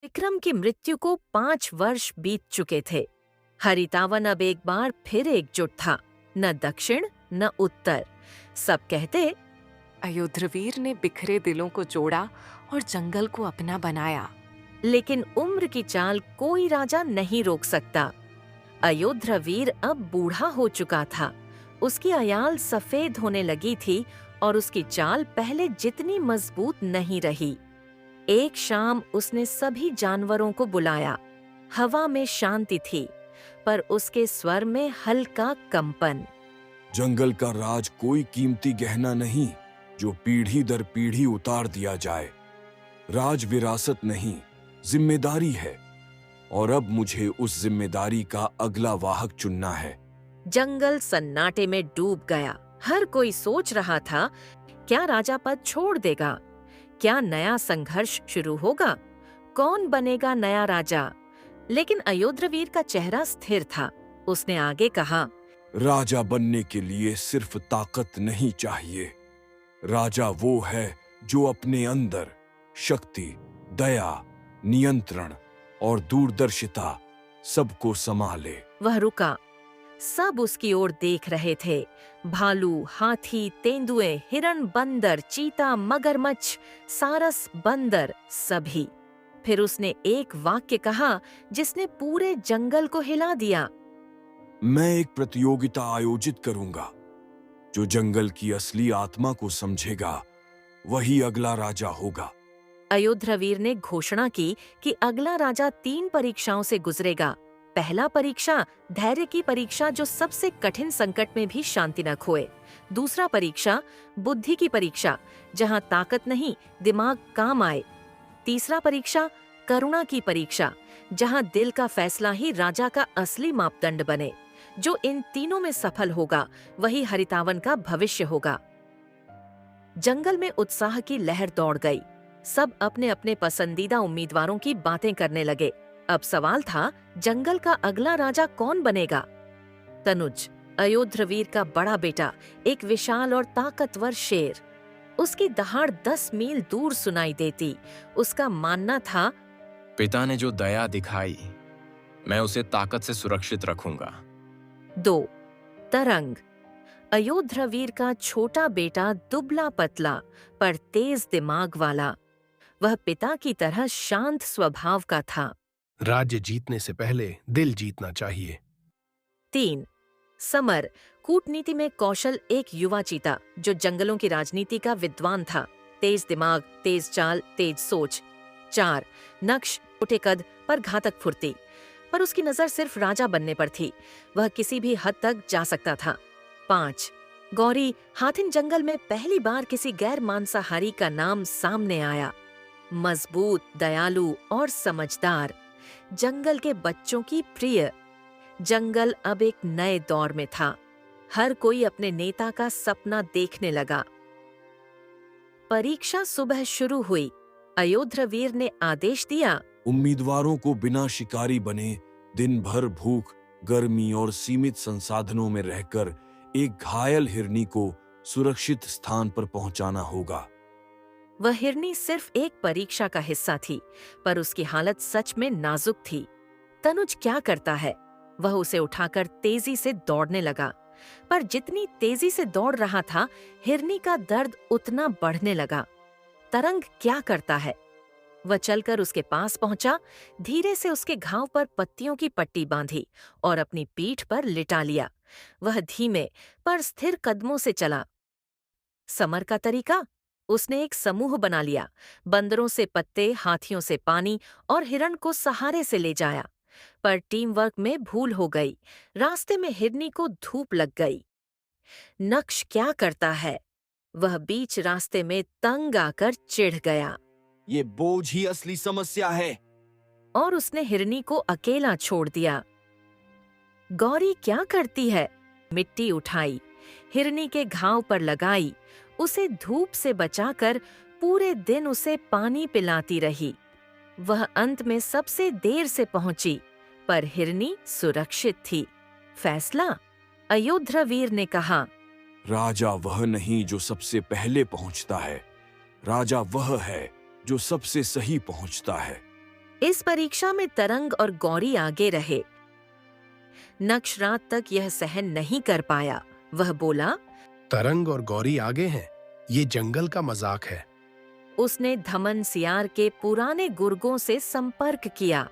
विक्रम की मृत्यु को 5 वर्ष बीत चुके थे। हरितावन अब एक बार फिर एकजुट था, न दक्षिण न उत्तर। सब कहते, अयोध्रवीर ने बिखरे दिलों को जोड़ा और जंगल को अपना बनाया। लेकिन उम्र की चाल कोई राजा नहीं रोक सकता। अयोध्रवीर अब बूढ़ा हो चुका था। उसकी अयाल सफेद होने लगी थी और उसकी चाल पहले जितनी मजबूत नहीं रही। एक शाम उसने सभी जानवरों को बुलाया। हवा में शांति थी, पर उसके स्वर में हल्का कंपन। जंगल का राज कोई कीमती गहना नहीं जो पीढ़ी दर पीढ़ी उतार दिया जाए। राज विरासत नहीं, जिम्मेदारी है, और अब मुझे उस जिम्मेदारी का अगला वाहक चुनना है। जंगल सन्नाटे में डूब गया। हर कोई सोच रहा था, क्या राजा पद छोड़ देगा? क्या नया संघर्ष शुरू होगा? कौन बनेगा नया राजा? लेकिन अयोध्रवीर का चेहरा स्थिर था। उसने आगे कहा, राजा बनने के लिए सिर्फ ताकत नहीं चाहिए। राजा वो है जो अपने अंदर शक्ति, दया, नियंत्रण और दूरदर्शिता सबको संभाले। वह रुका। सब उसकी ओर देख रहे थे। भालू, हाथी, तेंदुए, हिरण, बंदर, चीता, मगरमच्छ, सारस, बंदर, सभी। फिर उसने एक वाक्य कहा जिसने पूरे जंगल को हिला दिया। मैं एक प्रतियोगिता आयोजित करूंगा। जो जंगल की असली आत्मा को समझेगा वही अगला राजा होगा। अयोध्रवीर ने घोषणा की कि अगला राजा 3 परीक्षाओं से गुजरेगा। पहला परीक्षा, धैर्य की परीक्षा जो सबसे कठिन संकट में भी शांति न खोए। दूसरा परीक्षा, बुद्धि की परीक्षा जहां ताकत नहीं दिमाग काम आए। तीसरा परीक्षा, करुणा की परीक्षा जहां दिल का फैसला ही राजा का असली मापदंड बने। जो इन तीनों में सफल होगा वही हरितावन का भविष्य होगा। जंगल में उत्साह की लहर दौड़ गई। सब अपने अपने पसंदीदा उम्मीदवारों की बातें करने लगे। अब सवाल था, जंगल का अगला राजा कौन बनेगा? तनुज, अयोध्रवीर का बड़ा बेटा, एक विशाल और ताकतवर शेर। उसकी दहाड़ 10 मील दूर सुनाई देती। उसका मानना था, पिता ने जो दया दिखाई, मैं उसे ताकत से सुरक्षित रखूंगा। 2 तरंग, अयोध्रवीर का छोटा बेटा, दुबला पतला पर तेज दिमाग वाला। वह पिता की तरह शांत स्वभाव का था। राज्य जीतने से पहले दिल जीतना चाहिए। 3 समर, कूटनीति में कौशल, एक युवा चीता जो जंगलों की राजनीति का विद्वान था। तेज दिमाग, तेज चाल, तेज सोच। 4 नक्श, छोटे कद पर घातक फुर्ती, पर उसकी नजर सिर्फ राजा बनने पर थी। वह किसी भी हद तक जा सकता था। 5 गौरी, हाथिन जंगल में पहली बार किसी गैर मांसाहारी का नाम सामने आया। मजबूत, दयालु और समझदार, जंगल के बच्चों की प्रिय। जंगल अब एक नए दौर में था। हर कोई अपने नेता का सपना देखने लगा। परीक्षा सुबह शुरू हुई। अयोध्रवीर ने आदेश दिया, उम्मीदवारों को बिना शिकारी बने दिन भर भूख, गर्मी और सीमित संसाधनों में रहकर एक घायल हिरनी को सुरक्षित स्थान पर पहुंचाना होगा। वह हिरनी सिर्फ एक परीक्षा का हिस्सा थी, पर उसकी हालत सच में नाजुक थी। तनुज क्या करता है? वह उसे उठाकर तेजी से दौड़ने लगा, पर जितनी तेजी से दौड़ रहा था, हिरनी का दर्द उतना बढ़ने लगा। तरंग क्या करता है? वह चलकर उसके पास पहुंचा, धीरे से उसके घाव पर पत्तियों की पट्टी बांधी और अपनी पीठ पर लिटा लिया। वह धीमे पर स्थिर कदमों से चला। समर का तरीका? उसने एक समूह बना लिया। बंदरों से पत्ते, हाथियों से पानी और हिरण को सहारे से ले जाया। पर टीम वर्क में भूल हो गई। रास्ते में हिरनी को धूप लग गई। नक्श क्या करता है? वह बीच रास्ते में तंग आकर चिढ़ गया। ये बोझ ही असली समस्या है। और उसने हिरनी को अकेला छोड़ दिया। गौरी क्या करती है? मिट्टी उठाई, हिरनी के घाव पर लगाई, उसे धूप से बचाकर पूरे दिन उसे पानी पिलाती रही। वह अंत में सबसे देर से पहुंची, पर हिरनी सुरक्षित थी। फैसला? अयोध्रवीर ने कहा, राजा वह नहीं जो सबसे पहले पहुंचता है, राजा वह है जो सबसे सही पहुंचता है। इस परीक्षा में तरंग और गौरी आगे रहे। नक्श रात तक यह सहन नहीं कर पाया। वह बोला, तरंग और गौरी आगे हैं। ये जंगल का मजाक है। उसने धमन सियार के पुराने गुर्गों से संपर्क किया,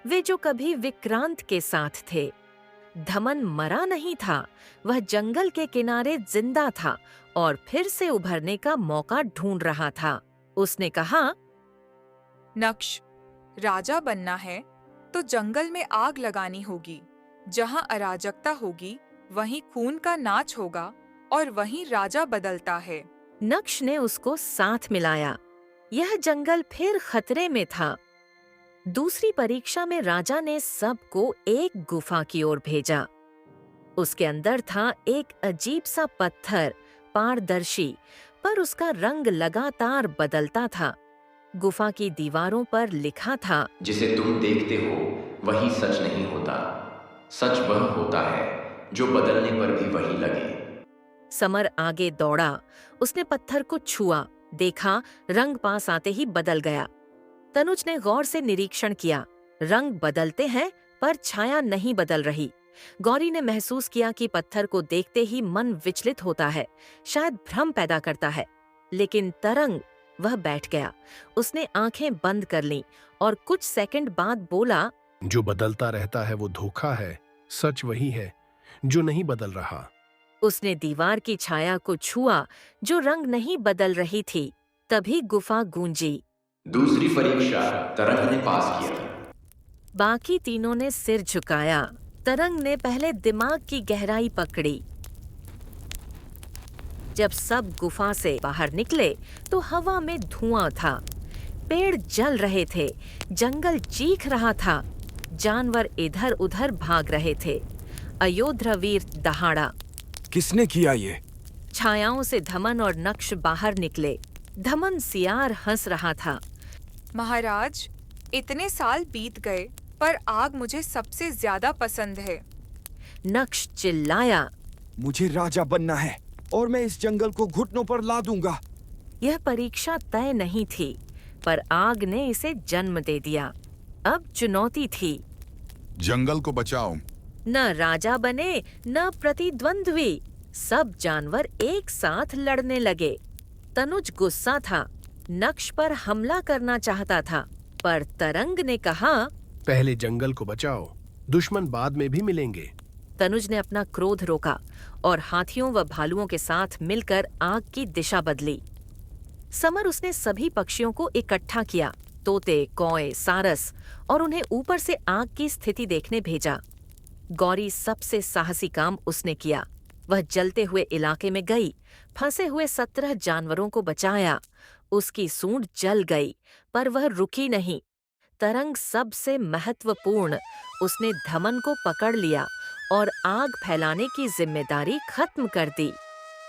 वे जो कभी विक्रांत के साथ थे। धमन मरा नहीं था, वह जंगल के किनारे जिंदा था और फिर से उभरने का मौका ढूंढ रहा था। उसने कहा, नक्श, राजा बनना है तो जंगल में आग लगानी होगी। जहाँ अराजकता होगी वहीं खून का नाच होगा और वहीं राजा बदलता है। नक्श ने उसको साथ मिलाया। यह जंगल फिर खतरे में था। दूसरी परीक्षा में राजा ने सबको एक गुफा की ओर भेजा। उसके अंदर था एक अजीब सा पत्थर, पारदर्शी, पर उसका रंग लगातार बदलता था। गुफा की दीवारों पर लिखा था, जिसे तुम देखते हो वही सच नहीं होता। सच वह होता है जो बदलने पर भी वही लगे। समर आगे दौड़ा। उसने पत्थर को छुआ, देखा रंग पास आते ही बदल गया। तनुज ने गौर से निरीक्षण किया। रंग बदलते हैं पर छाया नहीं बदल रही। गौरी ने महसूस किया कि पत्थर को देखते ही मन विचलित होता है, शायद भ्रम पैदा करता है। लेकिन तरंग, वह बैठ गया। उसने आंखें बंद कर लीं और कुछ सेकंड बाद बोला, जो बदलता रहता है वो धोखा है। सच वही है जो नहीं बदल रहा। उसने दीवार की छाया को छुआ जो रंग नहीं बदल रही थी। तभी गुफा गूंजी। दूसरी परीक्षा तरंग ने पास किया। बाकी तीनों ने सिर झुकाया। तरंग ने पहले दिमाग की गहराई पकड़ी। जब सब गुफा से बाहर निकले तो हवा में धुआं था, पेड़ जल रहे थे, जंगल चीख रहा था, जानवर इधर उधर भाग रहे थे। अयोध्रवीर दहाड़ा। किसने किया ये? छायाओं से धमन और नक्श बाहर निकले। धमन सियार हंस रहा था। महाराज, इतने साल बीत गए पर आग मुझे सबसे ज्यादा पसंद है। नक्श चिल्लाया, मुझे राजा बनना है और मैं इस जंगल को घुटनों पर ला दूंगा। यह परीक्षा तय नहीं थी, पर आग ने इसे जन्म दे दिया। अब चुनौती थी, जंगल को बचाओ। न राजा बने न प्रतिद्वंद्वी। सब जानवर एक साथ लड़ने लगे। तनुज गुस्सा था, नक्श पर हमला करना चाहता था, पर तरंग ने कहा, पहले जंगल को बचाओ, दुश्मन बाद में भी मिलेंगे। तनुज ने अपना क्रोध रोका और हाथियों व भालुओं के साथ मिलकर आग की दिशा बदली। समर उसने सभी पक्षियों को इकट्ठा किया, तोते, कौए, सारस, और उन्हें ऊपर से आग की स्थिति देखने भेजा। गौरी सबसे साहसी काम उसने किया। वह जलते हुए इलाके में गई, फंसे हुए 17 जानवरों को बचाया। उसकी सूंड जल गई, पर वह रुकी नहीं। तरंग सबसे महत्वपूर्ण, उसने धमन को पकड़ लिया और आग फैलाने की जिम्मेदारी खत्म कर दी।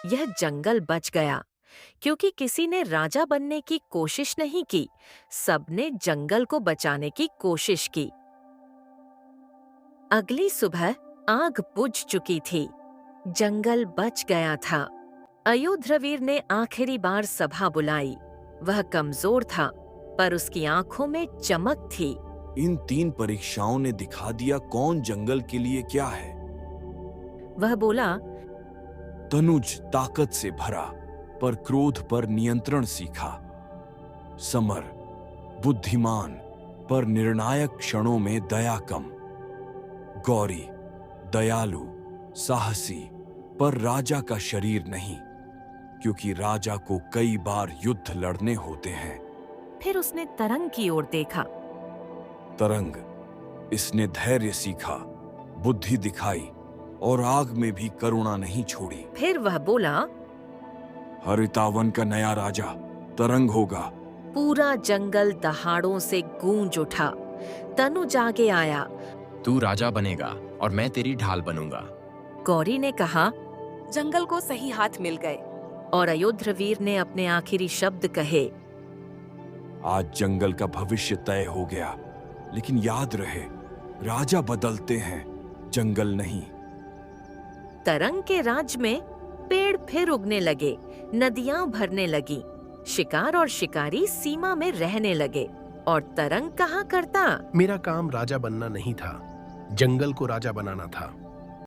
यह जंगल बच गया, क्योंकि किसी ने राजा बनने की कोशिश नहीं की, सबने जंगल को बचाने की कोशिश की। अगली सुबह आग बुझ चुकी थी, जंगल बच गया था। अयोध्रवीर ने आखिरी बार सभा बुलाई। वह कमजोर था, पर उसकी आंखों में चमक थी। इन 3 परीक्षाओं ने दिखा दिया कौन जंगल के लिए क्या है। वह बोला, तनुज ताकत से भरा, पर क्रोध पर नियंत्रण सीखा। समर बुद्धिमान, पर निर्णायक क्षणों में दया कम। गौरी दयालु, साहसी, पर राजा का शरीर नहीं, क्योंकि राजा को कई बार युद्ध लड़ने होते हैं। फिर उसने तरंग की ओर देखा। तरंग, इसने धैर्य सीखा, बुद्धि दिखाई और आग में भी करुणा नहीं छोड़ी। फिर वह बोला, हरितावन का नया राजा तरंग होगा। पूरा जंगल दहाड़ों से गूंज उठा। तनुज आगे आया। तू राजा बनेगा और मैं तेरी ढाल बनूंगा। गौरी ने कहा, जंगल को सही हाथ मिल गए। और अयोध्रवीर ने अपने आखिरी शब्द कहे। आज जंगल का भविष्य तय हो गया, लेकिन याद रहे, राजा बदलते हैं, जंगल नहीं। तरंग के राज्य में पेड़ फिर उगने लगे, नदियां भरने लगी, शिकार और शिकारी सीमा में रहने लगे। और तरंग कहाँ करता? मेरा काम राजा बनना नहीं था, जंगल को राजा बनाना था।